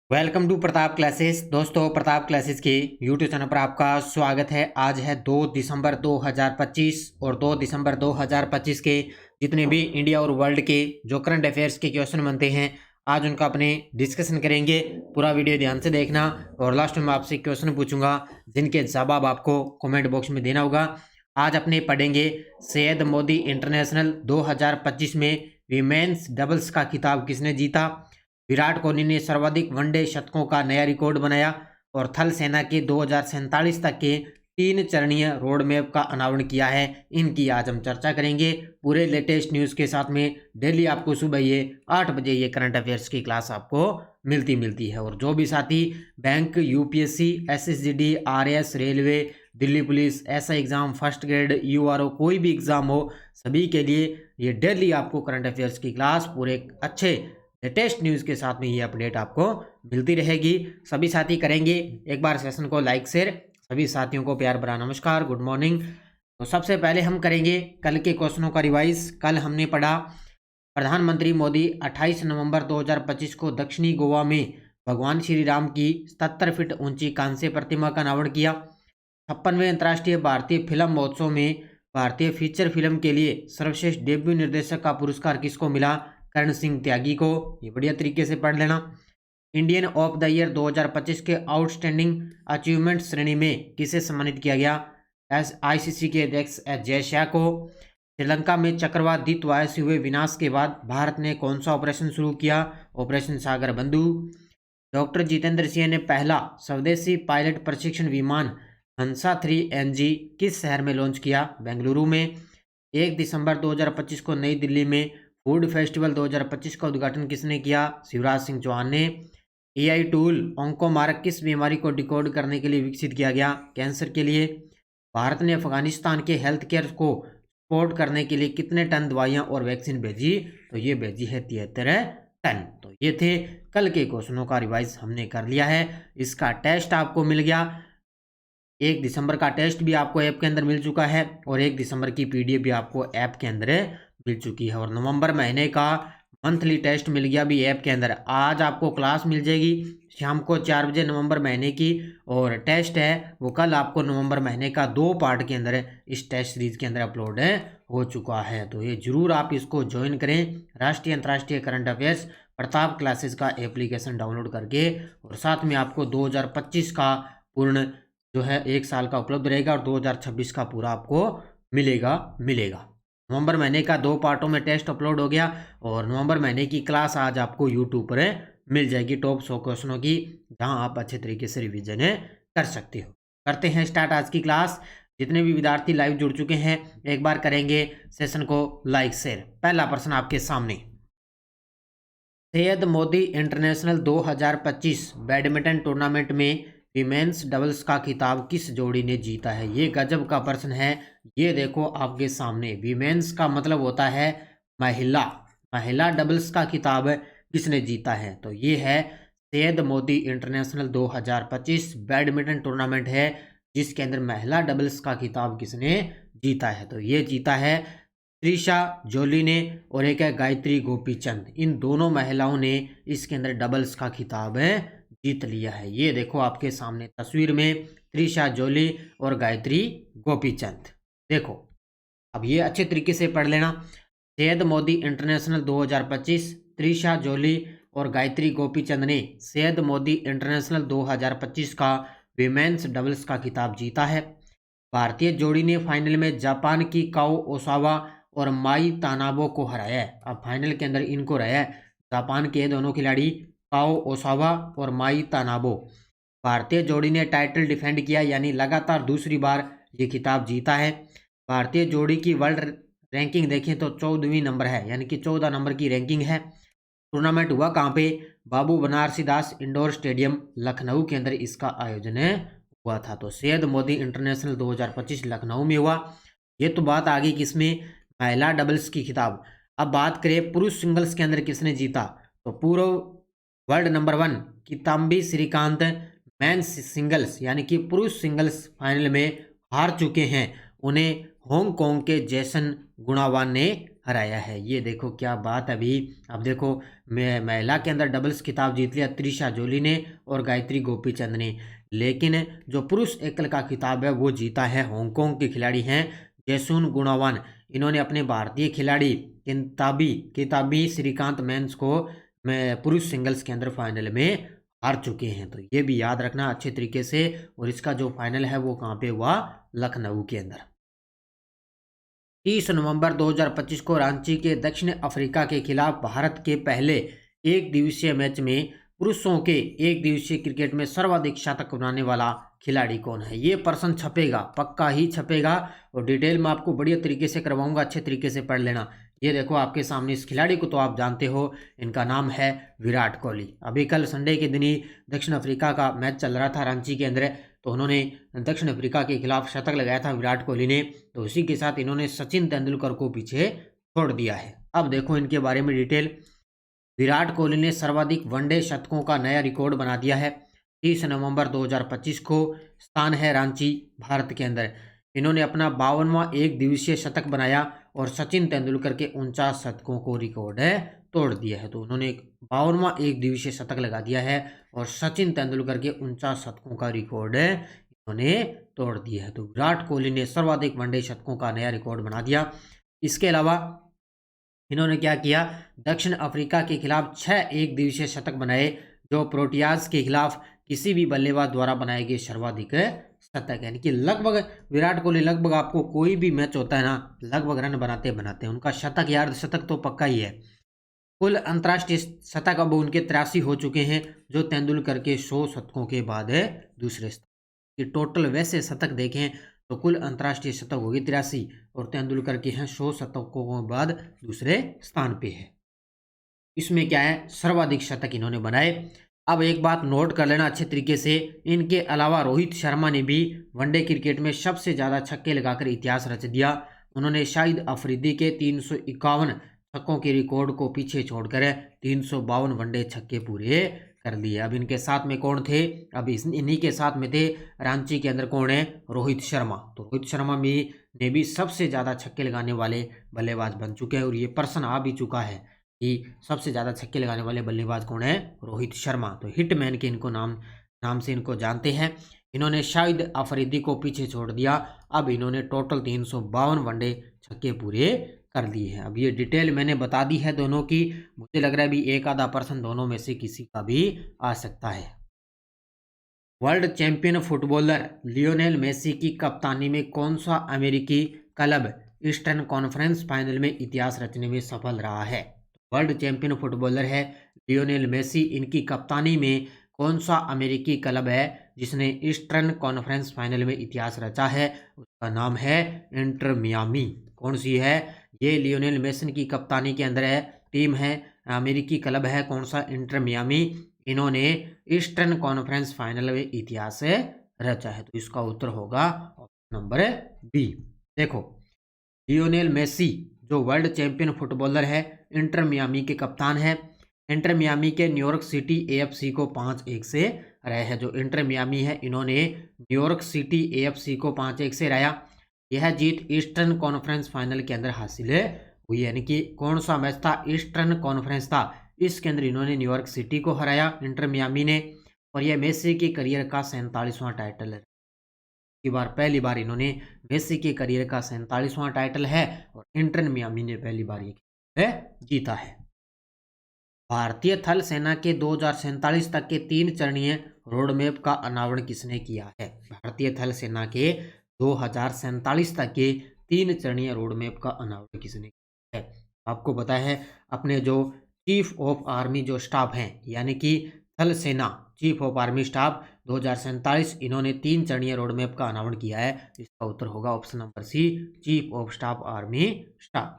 Welcome to Pratap classes. दोस्तों, Pratap classes के YouTube channel पर आपका स्वागत है। आज है 2 दिसंबर 2025 और 2 दिसंबर 2025 के जितने भी इंडिया और वर्ल्ड के जो करंट अफेयर्स के क्वेश्चन बनते हैं, आज उनका अपने डिस्कशन करेंगे। पूरा वीडियो ध्यान से देखना और लास्ट में आपसे क्वेश्चन पूछूंगा जिनके जवाब आपको कमेंट बॉक्स में देना होगा। आज अपने पढ़ेंगे सैयद मोदी इंटरनेशनल 2025 में वीमेन्स डबल्स का खिताब किसने जीता। विराट कोहली ने सर्वाधिक वनडे शतकों का नया रिकॉर्ड बनाया और थल सेना के 2047 तक के 3 चरणीय रोड मैप का अनावरण किया है। इनकी आज हम चर्चा करेंगे पूरे लेटेस्ट न्यूज़ के साथ में। डेली आपको सुबह ये 8 बजे ये करंट अफेयर्स की क्लास आपको मिलती है। और जो भी साथी bank, UPSC, SSGD, RS, railway, Delhi police, ऐसा एग्जाम, फर्स्ट ग्रेड, यूआरओ, कोई भी एग्जाम हो, सभी के लिए ये डेली आपको करंट अफेयर्स की क्लास पूरे अच्छे लेटेस्ट न्यूज़ के साथ में ये अपडेट आपको मिलती रहेगी। सभी साथी करेंगे एक बार सेशन को लाइक शेयर। सभी साथियों को प्यार भरा नमस्कार, गुड मॉर्निंग। तो सबसे पहले हम करेंगे कल के क्वेश्चनों का रिवाइज। कल हमने पढ़ा प्रधानमंत्री मोदी 28 नवंबर 2025 को दक्षिणी गोवा में भगवान श्री राम की 77 फीट ऊंची कांस्य प्रतिमा का अनावरण किया। 56वें अंतर्राष्ट्रीय भारतीय फिल्म महोत्सव में भारतीय फीचर फिल्म के लिए सर्वश्रेष्ठ डेब्यू निर्देशक का पुरस्कार किसको मिला? करण सिंह त्यागी को। ये बढ़िया तरीके से पढ़ लेना। इंडियन ऑफ द ईयर 2025 के आउटस्टैंडिंग अचीवमेंट श्रेणी में किसे सम्मानित किया गया? आईसीसी के अध्यक्ष एस जयशा को। श्रीलंका में चक्रवात दितवाय से हुए विनाश के बाद भारत ने कौन सा ऑपरेशन शुरू किया? ऑपरेशन सागर बंधु। डॉक्टर जितेंद्र सिंह ने पहला स्वदेशी पायलट प्रशिक्षण विमान हंसा 3NG किस शहर में लॉन्च किया? बेंगलुरु में। 1 दिसंबर 2025 को नई दिल्ली में फूड फेस्टिवल 2025 का उद्घाटन किसने किया? शिवराज सिंह चौहान ने। एआई टूल ऑन्कोमार्क किस बीमारी को डिकोड करने के लिए विकसित किया गया? कैंसर के लिए। भारत ने अफगानिस्तान के हेल्थ केयर को सपोर्ट करने के लिए कितने टन दवाइयां और वैक्सीन भेजी? तो ये भेजी है 73 टन। तो ये थे कल के क्वेश्चनों का रिवाइज हमने कर लिया है। इसका टेस्ट आपको मिल गया। 1 दिसंबर का टेस्ट भी आपको ऐप के अंदर मिल चुका है और 1 दिसंबर की पीडीएफ भी आपको ऐप के अंदर मिल चुकी है। और नवंबर महीने का मंथली टेस्ट मिल गया भी ऐप के अंदर। आज आपको क्लास मिल जाएगी शाम को 4 बजे नवंबर महीने की, और टेस्ट है वो कल आपको नवंबर महीने का 2 पार्ट के अंदर इस टेस्ट सीरीज के अंदर अपलोड हो चुका है। तो ये जरूर आप इसको ज्वाइन करें। राष्ट्रीय अंतर्राष्ट्रीय करंट अफेयर्स प्रताप क्लासेस का एप्लीकेशन डाउनलोड करके, और साथ में आपको 2025 का पूर्ण जो है 1 साल का उपलब्ध रहेगा और 2026 का पूरा आपको मिलेगा। नवंबर महीने का 2 पार्टों में टेस्ट अपलोड हो गया और नवंबर महीने की क्लास आज आपको यूट्यूब पर मिल जाएगी टॉप 100 क्वेश्चनों की, जहां आप अच्छे तरीके से रिवीजन कर सकते हो। करते हैं स्टार्ट आज की क्लास। जितने भी विद्यार्थी लाइव जुड़ चुके हैं एक बार करेंगे सेशन को लाइक शेयर। पहला प्रश्न आपके सामने, Syed Modi international 2025 badminton tournament में विमेन्स डबल्स का खिताब किस जोड़ी ने जीता है? ये गजब का प्रश्न है। ये देखो आपके सामने, विमेन्स का मतलब होता है महिला। महिला डबल्स का खिताब किसने जीता है? तो ये है Syed Modi international 2025 badminton tournament है जिसके अंदर महिला डबल्स का खिताब किसने जीता है? तो ये जीता है त्रिशा जोली ने और एक है गायत्री गोपीचंद। इन दोनों महिलाओं ने इसके अंदर डबल्स का खिताब जीत लिया है। ये देखो आपके सामने तस्वीर में त्रिशा जोली और गायत्री गोपीचंद। देखो अब ये अच्छे तरीके से पढ़ लेना। सैयद मोदी इंटरनेशनल 2025 त्रिशा जोली और गायत्री गोपीचंद ने सैयद मोदी इंटरनेशनल 2025 का विमेन्स डबल्स का खिताब जीता है। भारतीय जोड़ी ने फाइनल में जापान की काओ ओसावा और माई तानाबो को हराया है। अब फाइनल के अंदर इनको हराया है जापान के दोनों खिलाड़ी काओ ओसावा और माई तानाबो। भारतीय जोड़ी ने टाइटल डिफेंड किया, यानी लगातार दूसरी बार ये खिताब जीता है। भारतीय जोड़ी की वर्ल्ड रैंकिंग देखें तो 14वीं नंबर है, यानी कि 14 नंबर की रैंकिंग है। टूर्नामेंट हुआ कहाँ पे? बाबू बनारसी दास इंडोर स्टेडियम लखनऊ के अंदर इसका आयोजन हुआ था। तो सैयद मोदी इंटरनेशनल 2025 लखनऊ में हुआ। ये तो बात आ गई किसमें? महिला डबल्स की खिताब। अब बात करें पुरुष सिंगल्स के अंदर किसने जीता? तो पूर्व world number 1 Kidambi Srikanth men's singles यानी कि पुरुष सिंगल्स फाइनल में हार चुके हैं। उन्हें हांगकांग के जेसन गुणावान ने हराया है। ये देखो क्या बात। अभी अब देखो महिला के अंदर डबल्स खिताब जीत लिया त्रिशा जोली ने और गायत्री गोपीचंद ने, लेकिन जो पुरुष एकल का खिताब है वो जीता है हांगकांग के खिलाड़ी हैं जैसून गुणावान। इन्होंने अपने भारतीय खिलाड़ी किताबी श्रीकांत मेंस को पुरुष सिंगल्स के अंदर फाइनल में हार चुके हैं। तो ये भी याद रखना अच्छे तरीके से। और इसका जो फाइनल है वो कहाँ पे हुआ, लखनऊ के अंदर। 30 नवंबर 2025 को रांची के दक्षिण अफ्रीका के खिलाफ भारत के पहले एक दिवसीय मैच में पुरुषों के एक दिवसीय क्रिकेट में सर्वाधिक शतक बनाने वाला खिलाड़ी कौन है। ये प्रश्न छपेगा, पक्का ही छपेगा, और डिटेल में आपको बढ़िया तरीके से करवाऊंगा, अच्छे तरीके से पढ़ लेना। ये देखो आपके सामने इस खिलाड़ी को तो आप जानते हो, इनका नाम है विराट कोहली। अभी कल संडे के दिन ही दक्षिण अफ्रीका का मैच चल रहा था रांची के अंदर, तो उन्होंने दक्षिण अफ्रीका के खिलाफ शतक लगाया था विराट कोहली ने। तो इसी के साथ इन्होंने सचिन तेंदुलकर को पीछे छोड़ दिया है। अब देखो इनके बारे में डिटेल। विराट कोहली ने सर्वाधिक वनडे शतकों का नया रिकॉर्ड बना दिया है। 30 नवंबर 2025 को, स्थान है रांची, भारत के अंदर। इन्होंने अपना 52वां एक दिवसीय शतक बनाया और सचिन तेंदुलकर के 49 शतकों को रिकॉर्ड है तोड़ दिया है। तो उन्होंने 52वां एक दिवसीय शतक लगा दिया है और सचिन तेंदुलकर के 49 शतकों का रिकॉर्ड है इन्होंने तोड़ दिया है। तो विराट कोहली ने सर्वाधिक वनडे शतकों का नया रिकॉर्ड बना दिया। इसके अलावा इन्होंने क्या किया, दक्षिण अफ्रीका के खिलाफ 6 एक दिवसीय शतक बनाए, जो प्रोटियाज के खिलाफ किसी भी बल्लेबाज द्वारा बनाए गए सर्वाधिक शतक। यानी कि लगभग विराट कोहली लगभग आपको कोई भी मैच होता है ना, लगभग रन बनाते बनाते उनका शतक या अर्धशतक तो पक्का ही है। कुल अंतर्राष्ट्रीय शतक अब उनके 83 हो चुके हैं, जो तेंदुलकर के 100 शतकों के बाद है दूसरे स्थान की। टोटल वैसे शतक देखें तो कुल अंतर्राष्ट्रीय शतक होगी 83 और तेंदुलकर के हैं 100 शतकों के बाद दूसरे स्थान पे है। इसमें क्या है, सर्वाधिक शतक इन्होंने बनाए। अब एक बात नोट कर लेना अच्छे तरीके से, इनके अलावा रोहित शर्मा ने भी वनडे क्रिकेट में सबसे ज़्यादा छक्के लगाकर इतिहास रच दिया। उन्होंने शाहिद अफरीदी के 351 छक्कों के रिकॉर्ड को पीछे छोड़कर 352 वनडे छक्के पूरे कर लिए। अब इनके साथ में कौन थे, अब इन्हीं के साथ में थे रांची के अंदर कौन है, रोहित शर्मा। तो रोहित शर्मा ने भी सबसे ज़्यादा छक्के लगाने वाले बल्लेबाज बन चुके हैं और ये प्रश्न आ भी चुका है कि सबसे ज़्यादा छक्के लगाने वाले बल्लेबाज कौन है, रोहित शर्मा। तो हिटमैन के इनको नाम से इनको जानते हैं। इन्होंने शाहिद अफरीदी को पीछे छोड़ दिया। अब इन्होंने टोटल 352 वनडे छक्के पूरे कर दिए हैं। अब ये डिटेल मैंने बता दी है दोनों की। मुझे लग रहा है अभी एक आधा पर्सन दोनों में से किसी का भी आ सकता है। World champion footballer Lionel Messi की कप्तानी में कौन सा अमेरिकी क्लब ईस्टर्न कॉन्फ्रेंस फाइनल में इतिहास रचने में सफल रहा है। वर्ल्ड चैंपियन फुटबॉलर है लियोनेल मेसी, इनकी कप्तानी में कौन सा अमेरिकी क्लब है जिसने ईस्टर्न कॉन्फ्रेंस फाइनल में इतिहास रचा है, उसका नाम है इंटर मियामी। कौन सी है, ये लियोनेल मेसी की कप्तानी के अंदर है, टीम है, अमेरिकी क्लब है कौन सा, इंटर मियामी। इन्होंने ईस्टर्न कॉन्फ्रेंस फाइनल में इतिहास रचा है। तो इसका उत्तर होगा ऑप्शन नंबर बी। देखो लियोनेल मेसी जो वर्ल्ड चैंपियन फुटबॉलर है, इंटर मियामी के कप्तान है। इंटर मियामी के न्यूयॉर्क सिटी एएफसी को 5-1 से हराया है। जो इंटर मियामी है इन्होंने न्यूयॉर्क सिटी एएफसी को 5-1 से हराया। यह जीत ईस्टर्न कॉन्फ्रेंस फाइनल के अंदर हासिल हुई। यानी कि कौन सा मैच था, ईस्टर्न कॉन्फ्रेंस था, इसके अंदर इन्होंने न्यूयॉर्क सिटी को हराया इंटर मियामी ने। और यह मेसी के करियर का 47वां टाइटल है। पहली बार इन्होंने मेसी के करियर का 47वां टाइटल है और इंटर मियामी ने पहली बार ये जीता है। भारतीय थल सेना के 2047 तक के 3 चरणीय रोड मैप का अनावरण किसने किया है। भारतीय थल सेना के 2047 तक के 3 चरणीय रोड मैप का अनावरण किसने किया है। आपको पता है अपने जो चीफ ऑफ आर्मी जो स्टाफ हैं, यानी कि थल सेना चीफ ऑफ आर्मी स्टाफ 2047, इन्होंने 3 चरणीय रोड मैप का अनावरण किया है। इसका उत्तर होगा option number C, chief of staff army staff.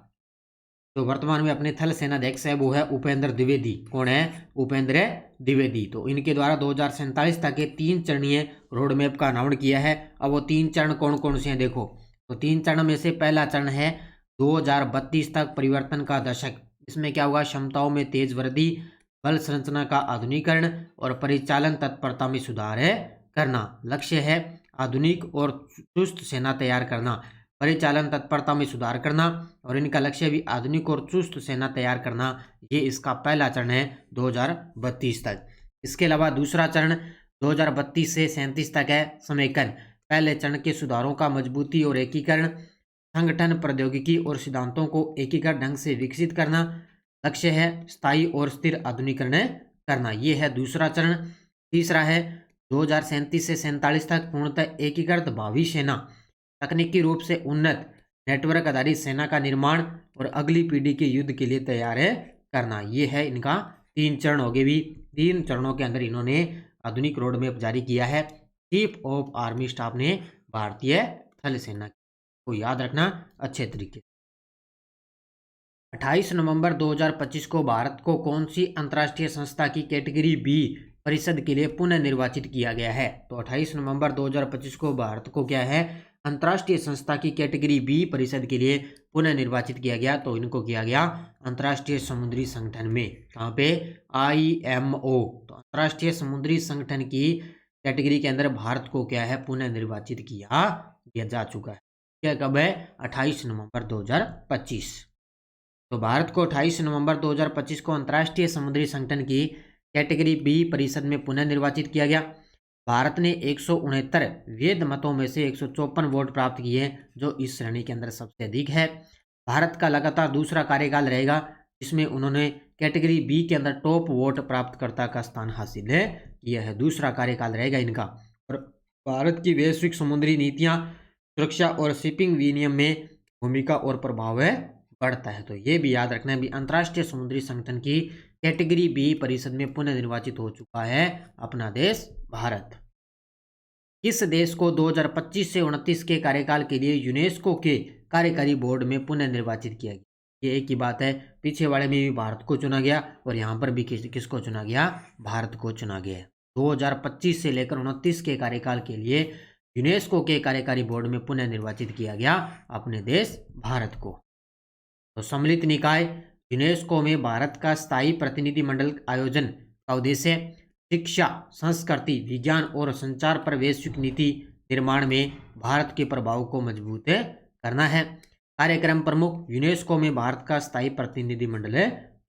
तो वर्तमान में अपने थल सेना अध्यक्ष है वो है उपेंद्र द्विवेदी। कौन है, उपेंद्र द्विवेदी। तो इनके द्वारा 2047 तक के 3 चरणीय रोड मैप का अनावरण किया है। अब वो 3 चरण कौन कौन से हैं देखो। तो 3 चरण में से पहला चरण है 2032 तक परिवर्तन का दशक। इसमें क्या होगा, क्षमताओं में तेज वृद्धि, बल संरचना का आधुनिकीकरण और परिचालन तत्परता में सुधार करना। लक्ष्य है आधुनिक और चुस्त सेना तैयार करना। परिचालन तत्परता में सुधार करना और इनका लक्ष्य भी आधुनिक और चुस्त सेना तैयार करना। ये इसका पहला चरण है 2032 तक। इसके अलावा दूसरा चरण 2032 से 37 तक है समेकन। पहले चरण के सुधारों का मजबूती और एकीकरण, संगठन, प्रौद्योगिकी और सिद्धांतों को एकीकृत ढंग से विकसित करना। लक्ष्य है स्थायी और स्थिर आधुनिकीकरण करना। ये है दूसरा चरण। तीसरा है 2037 से 47 तक पूर्णतः एकीकृत भावी सेना, तकनीकी रूप से उन्नत नेटवर्क आधारित सेना का निर्माण और अगली पीढ़ी के युद्ध के लिए तैयार है करना। ये है इनका 3 चरण हो गए। भी 3 चरणों के अंदर इन्होंने आधुनिक रोड मैप जारी किया है। चीफ ऑफ आर्मी स्टाफ ने भारतीय थल सेना को याद रखना अच्छे तरीके। 28 नवंबर 2025 को भारत को कौन सी अंतर्राष्ट्रीय संस्था की कैटेगरी बी परिषद के लिए पुनः निर्वाचित किया गया है? तो 28 नवंबर 2025 को भारत को क्या है, अंतर्राष्ट्रीय संस्था की कैटेगरी बी परिषद के लिए पुनः निर्वाचित किया गया। तो इनको किया गया अंतर्राष्ट्रीय समुद्री संगठन में। कहाँ पे? IMO। तो अंतर्राष्ट्रीय समुद्री संगठन की कैटेगरी के अंदर भारत को क्या है, पुनः निर्वाचित किया जा चुका है। क्या कब है? 28 नवंबर 2025। तो भारत को 28 नवंबर 2025 को अंतर्राष्ट्रीय समुद्री संगठन की कैटेगरी बी परिषद में पुनः निर्वाचित किया गया। भारत ने 169 वैध मतों में से 154 वोट प्राप्त किए, जो इस श्रेणी के अंदर सबसे अधिक है। भारत का लगातार दूसरा कार्यकाल रहेगा, जिसमें उन्होंने कैटेगरी बी के अंदर टॉप वोट प्राप्तकर्ता का स्थान हासिल है। यह है दूसरा कार्यकाल रहेगा इनका। और भारत की वैश्विक समुद्री नीतियां, सुरक्षा और शिपिंग विनियम में भूमिका और प्रभाव है बढ़ता है। तो ये भी याद रखना है। भी अंतर्राष्ट्रीय समुद्री संगठन की कैटेगरी बी परिषद में पुनः निर्वाचित हो चुका है अपना देश भारत। किस देश को 2025 से 29 के कार्यकाल के लिए यूनेस्को के कार्यकारी बोर्ड में पुनः निर्वाचित किया गया? ये एक ही बात है, पीछे वाले में भी भारत को चुना गया और यहाँ पर भी किसको चुना गया? भारत को चुना गया। 2025 से लेकर 29 के कार्यकाल के लिए यूनेस्को के कार्यकारी बोर्ड में पुनः निर्वाचित किया गया अपने देश भारत को। तो सम्मिलित निकाय यूनेस्को में भारत का स्थायी प्रतिनिधिमंडल आयोजन का उद्देश्य शिक्षा, संस्कृति, विज्ञान और संचार पर वैश्विक नीति निर्माण में भारत के प्रभाव को मजबूत करना है। कार्यक्रम प्रमुख यूनेस्को में भारत का स्थायी प्रतिनिधिमंडल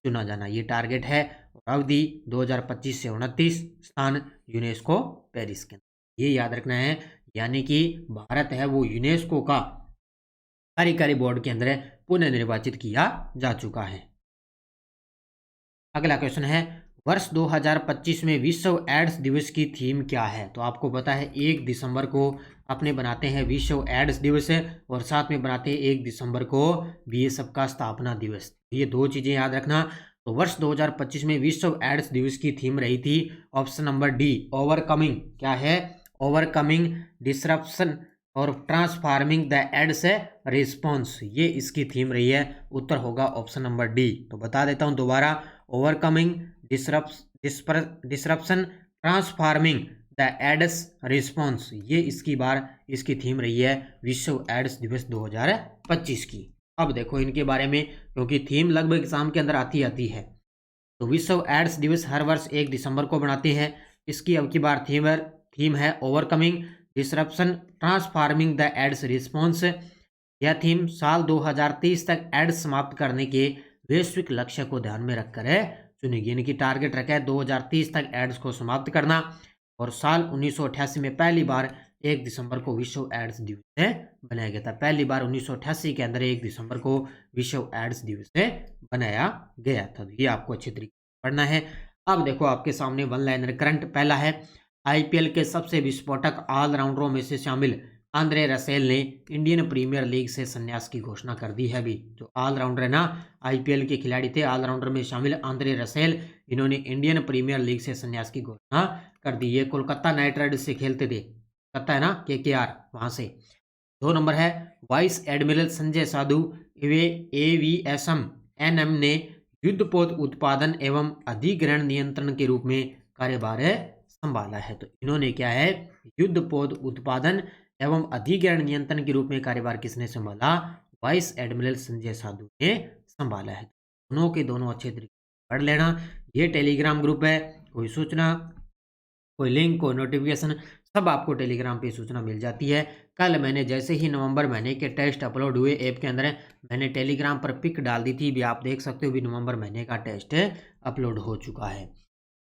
चुना जाना, ये टारगेट है। अवधि 2025 से 29, स्थान यूनेस्को पेरिस के अंदर। ये याद रखना है, यानी कि भारत है वो यूनेस्को का कार्यकारी बोर्ड के अंदर पुनः निर्वाचित किया जा चुका है। अगला क्वेश्चन है, वर्ष 2025 में विश्व एड्स दिवस की थीम क्या है? तो आपको पता है 1 दिसंबर को अपने बनाते हैं विश्व एड्स दिवस और साथ में बनाते हैं 1 दिसंबर को BSF का स्थापना दिवस। ये 2 चीज़ें याद रखना। तो वर्ष 2025 में विश्व एड्स दिवस की थीम रही थी ऑप्शन नंबर डी, ओवरकमिंग। क्या है? ओवरकमिंग डिसरप्शन और ट्रांसफार्मिंग द एड्स रिस्पॉन्स। ये इसकी थीम रही है। उत्तर होगा ऑप्शन नंबर डी। तो बता देता हूँ दोबारा, overcoming disruption transforming the AIDS response, ये इसकी थीम रही है विश्व एड्स दिवस 2025 की। अब देखो इनके बारे में, क्योंकि थीम लगभग एग्जाम के अंदर आती है। तो विश्व एड्स दिवस हर वर्ष 1 दिसंबर को बनाते हैं। इसकी अब की बार थीम है overcoming disruption transforming the AIDS response. यह थीम साल 2030 तक एड्स समाप्त करने के वैश्विक लक्ष्य को ध्यान में रखकर है चुनी गई। इनकी टारगेट रखा है 2030 तक एड्स को समाप्त करना। और साल 1988 में पहली बार 1 दिसंबर को विश्व एड्स दिवस बनाया गया था। पहली बार 1988 के अंदर 1 दिसंबर को विश्व एड्स दिवस बनाया गया था। ये आपको अच्छे तरीके से पढ़ना है। अब देखो आपके सामने वन लाइनर करंट पहला है, IPL के सबसे विस्फोटक ऑलराउंडरों में से शामिल आंद्रे रसेल ने इंडियन प्रीमियर लीग से संन्यास की घोषणा कर दी है। अभी जो ऑलराउंडर है ना, IPL के खिलाड़ी थे, ऑलराउंडर में शामिल आंद्रे रसेल, इन्होंने इंडियन प्रीमियर लीग से संन्यास की घोषणा कर दी। ये कोलकाता नाइट राइडर्स से खेलते थे, पता है ना, KKR, वहां से। 2 नंबर है, वाइस एडमिरल संजय साधु AVSM NM ने युद्धपोत उत्पादन एवं अधिग्रहण नियंत्रण के रूप में कार्यभार संभाला है। तो इन्होंने क्या है, युद्धपोत उत्पादन एवं अधिग्रहण नियंत्रण के रूप में कार्यभार किसने संभाला? वाइस एडमिरल संजय साधु ने संभाला है। दोनों के दोनों अच्छे तरीके से पढ़ लेना। ये टेलीग्राम ग्रुप है, कोई सूचना, कोई लिंक, कोई नोटिफिकेशन, सब आपको टेलीग्राम पे सूचना मिल जाती है। कल मैंने जैसे ही नवंबर महीने के टेस्ट अपलोड हुए ऐप के अंदर, मैंने टेलीग्राम पर पिक डाल दी थी, भी आप देख सकते हो भी नवंबर महीने का टेस्ट अपलोड हो चुका है।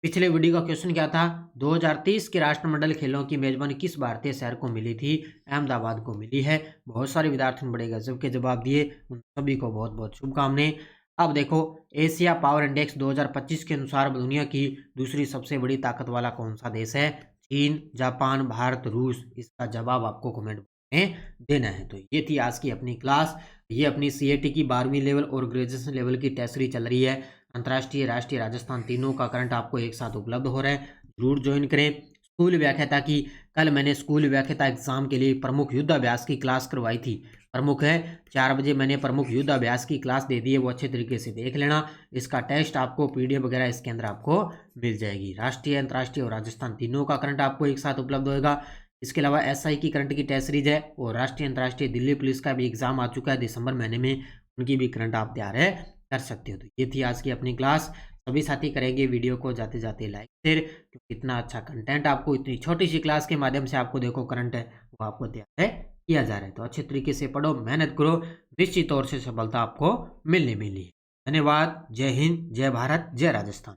पिछले वीडियो का क्वेश्चन क्या था, 2030 के राष्ट्रमंडल खेलों की मेजबानी किस भारतीय शहर को मिली थी? अहमदाबाद को मिली है। बहुत सारे विद्यार्थियों ने बड़े गजब के जवाब दिए, उन सभी को बहुत बहुत शुभकामनाएं। अब देखो, एशिया पावर इंडेक्स 2025 के अनुसार दुनिया की दूसरी सबसे बड़ी ताकत वाला कौन सा देश है? चीन, जापान, भारत, रूस? इसका जवाब आपको कमेंट में देना है। तो ये थी आज की अपनी क्लास। ये अपनी सीएटी की 12वीं लेवल और ग्रेजुएशन लेवल की टेस्ट सीरीज चल रही है। अंतर्राष्ट्रीय, राष्ट्रीय, राजस्थान तीनों का करंट आपको एक साथ उपलब्ध हो रहा है, जरूर ज्वाइन करें। स्कूल व्याख्याता की, कल मैंने स्कूल व्याख्याता एग्जाम के लिए प्रमुख युद्धाभ्यास की क्लास करवाई थी। प्रमुख है 4 बजे मैंने प्रमुख युद्धाभ्यास की क्लास दे दी है, वो अच्छे तरीके से देख लेना। इसका टेस्ट आपको पीडीएफ वगैरह इसके अंदर आपको मिल जाएगी। राष्ट्रीय, अंतर्राष्ट्रीय और राजस्थान तीनों का करंट आपको एक साथ उपलब्ध होगा। इसके अलावा एसआई की करंट की टेस्ट सीरीज है, और राष्ट्रीय, अंतर्राष्ट्रीय, दिल्ली पुलिस का भी एग्जाम आ चुका है दिसंबर महीने में, उनकी भी करंट आप तैयार है कर सकते हो। तो ये थी आज की अपनी क्लास। सभी साथी करेंगे वीडियो को जाते जाते लाइक शेयर, क्योंकि इतना अच्छा कंटेंट आपको इतनी छोटी सी क्लास के माध्यम से आपको देखो करंट है वो आपको तैयार है किया जा रहा है। तो अच्छे तरीके से पढ़ो, मेहनत करो, निश्चित तौर से सफलता आपको मिलने मिली है। धन्यवाद। जय हिंद, जय भारत, जय राजस्थान।